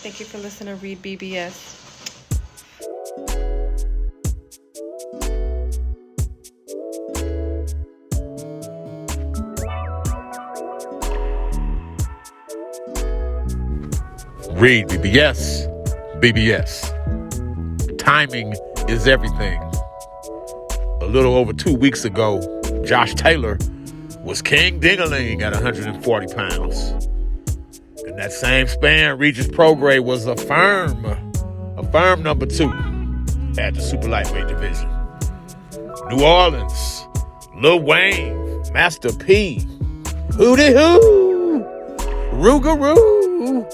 Thank you for listening to REED-BBS. REED-BBS, BBS. Timing is everything. A little over 2 weeks ago, Josh Taylor was king ding-a-ling at 140 pounds. In that same span, Regis Prograis was a firm number 2 at the super lightweight division. New Orleans, Lil Wayne, Master P, Hootie Hoo, Rougarou.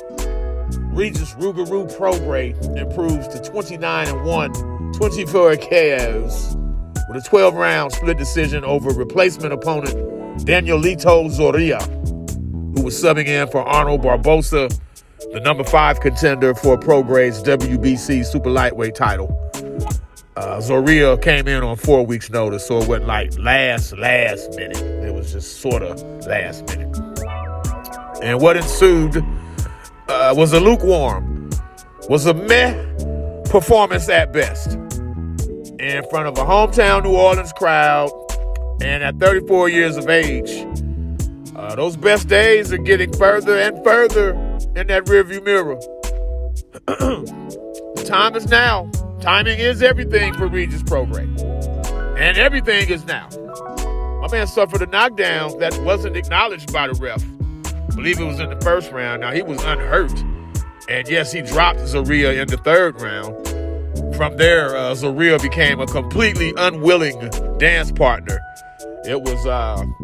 Regis Rougarou Prograis improves to 29-1, 24 KOs with a 12-round split decision over replacement opponent Danielito Zorilla, who was subbing in for Arnold Barbosa, the number 5 contender for Prograis' WBC super lightweight title. Zorilla came in on 4 weeks' notice, so it wasn't like last minute. It was just sort of last minute. And what ensued was a meh performance at best in front of a hometown New Orleans crowd. And at 34 years of age, those best days are getting further and further in that rearview mirror. The time is now. Timing is everything for Regis Prograis. And everything is now. My man suffered a knockdown that wasn't acknowledged by the ref. I believe it was in the first round. Now, he was unhurt. And yes, he dropped Zorilla in the third round. From there, Zorilla became a completely unwilling dance partner. It was,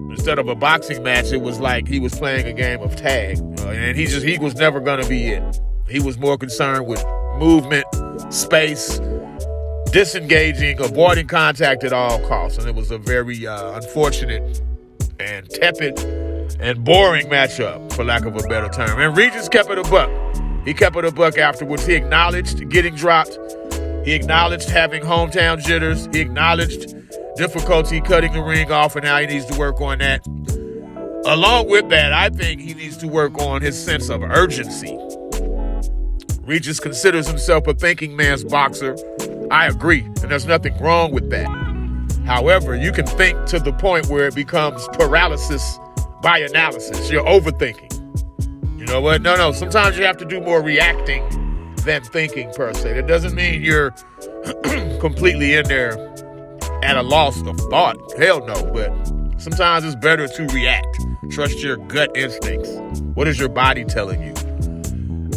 instead of a boxing match, it was like he was playing a game of tag. And he was never going to be it. He was more concerned with movement, space, disengaging, avoiding contact at all costs. And it was a very unfortunate and tepid and boring matchup, for lack of a better term. And Regis kept it a buck. He kept it a buck afterwards. He acknowledged getting dropped. He acknowledged having hometown jitters. He acknowledged difficulty cutting the ring off and how he needs to work on that. Along with that, I think he needs to work on his sense of urgency. Regis considers himself a thinking man's boxer. I agree, and there's nothing wrong with that. However, you can think to the point where it becomes paralysis by analysis. You're overthinking. You know what? No. Sometimes you have to do more reacting than thinking, per se. That doesn't mean you're completely in there at a loss of thought. Hell no. But sometimes it's better to react. Trust your gut instincts. What is your body telling you?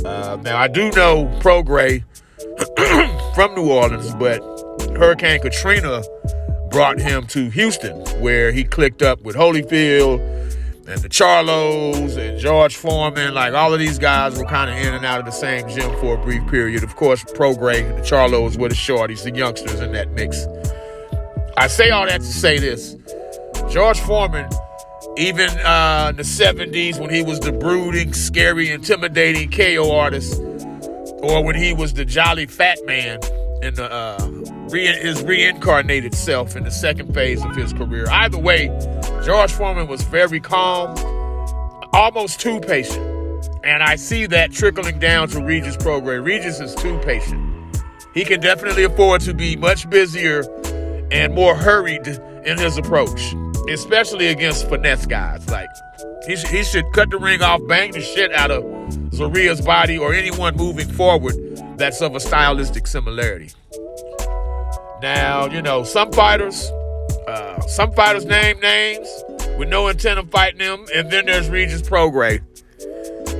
Now, I do know Prograis from New Orleans, but Hurricane Katrina brought him to Houston, where he clicked up with Holyfield and the Charlos and George Foreman. Like, all of these guys were kind of in and out of the same gym for a brief period. Of course, Prograis and the Charlos were the shorties, the youngsters in that mix. I say all that to say this. George Foreman, even in the 70s when he was the brooding, scary, intimidating KO artist, or when he was the jolly fat man in his reincarnated self in the second phase of his career. Either way, George Foreman was very calm, almost too patient. And I see that trickling down to Regis Prograis. Regis is too patient. He can definitely afford to be much busier and more hurried in his approach, especially against finesse guys. Like, he should cut the ring off, bang the shit out of Zorilla's body or anyone moving forward that's of a stylistic similarity. Now, some fighters name names with no intent of fighting them, and then there's Regis Prograis.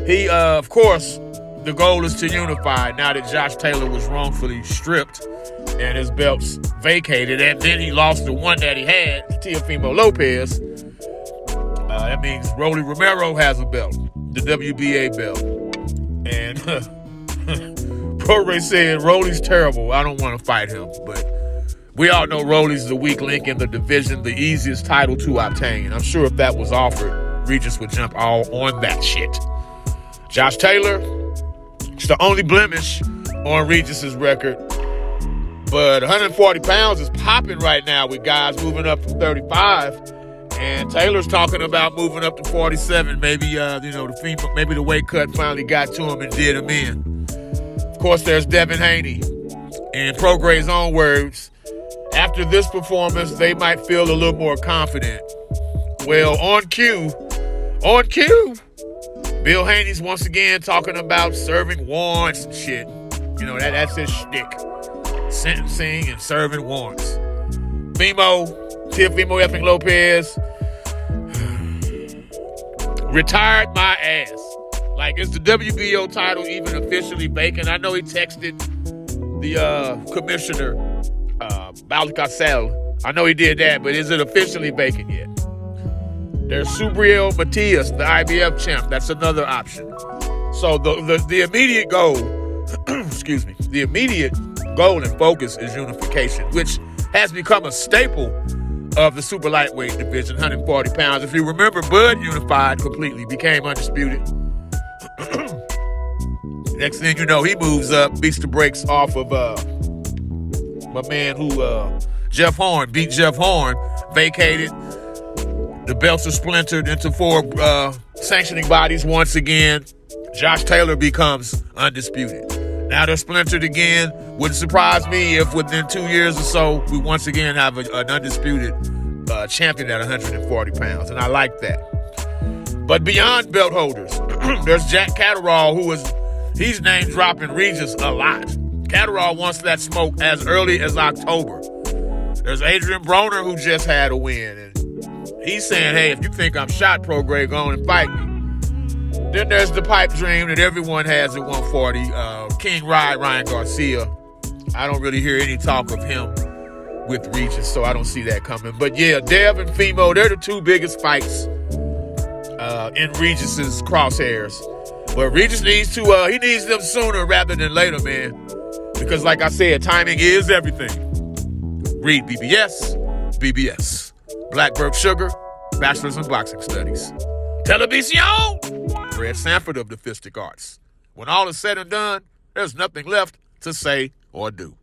He, of course, the goal is to unify now that Josh Taylor was wrongfully stripped and his belts vacated, and then he lost the one that he had, Teofimo Lopez. That means Rolly Romero has a belt, the WBA belt. And Prograis said, Rolly's terrible. I don't want to fight him. But we all know Rolly's the weak link in the division, the easiest title to obtain. I'm sure if that was offered, Regis would jump all on that shit. Josh Taylor, it's the only blemish on Regis's record. But 140 pounds is popping right now with guys moving up from 35. And Taylor's talking about moving up to 47. Maybe, the FIMO, maybe the weight cut finally got to him and did him in. course, there's Devin Haney. In Prograis' own words, after this performance, they might feel a little more confident. Well, on cue, Bill Haney's once again talking about serving warrants and shit. You know, that's his shtick. Sentencing and serving warrants. Teofimo effing Lopez retired my ass. Like, is the WBO title even officially vacant? I know he texted the commissioner, Balcacel. I know he did that, but is it officially vacant yet? There's Subriel Matias, the IBF champ. That's another option. So the immediate goal, excuse me, the immediate goal and focus is unification, which has become a staple of the super lightweight division, 140 pounds. If you remember, Bud unified completely, became undisputed. Next thing you know, he moves up, beats the brakes off of my man Jeff Horn, beat Jeff Horn, vacated. The belts are splintered into 4 sanctioning bodies once again. Josh Taylor becomes undisputed. Now they're splintered again. Wouldn't surprise me if within 2 years or so, we once again have an undisputed champion at 140 pounds. And I like that. But beyond belt holders, there's Jack Catterall, he's name dropping Regis a lot. Catterall wants that smoke as early as October. There's Adrian Broner, who just had a win. And he's saying, hey, if you think I'm shot, Prograis, go on and fight me. Then there's the pipe dream that everyone has at 140. King Ryan Garcia. I don't really hear any talk of him with Regis, so I don't see that coming. But yeah, Dev and FIMO, they're the 2 biggest fights in Regis's crosshairs. But Regis needs them sooner rather than later, man. Because like I said, timing is everything. REED-BBS, BBS. Blackbird Sugar, Bachelor's in Boxing Studies. Television! Fred Sanford of the Fistic Arts. When all is said and done, there's nothing left to say or do.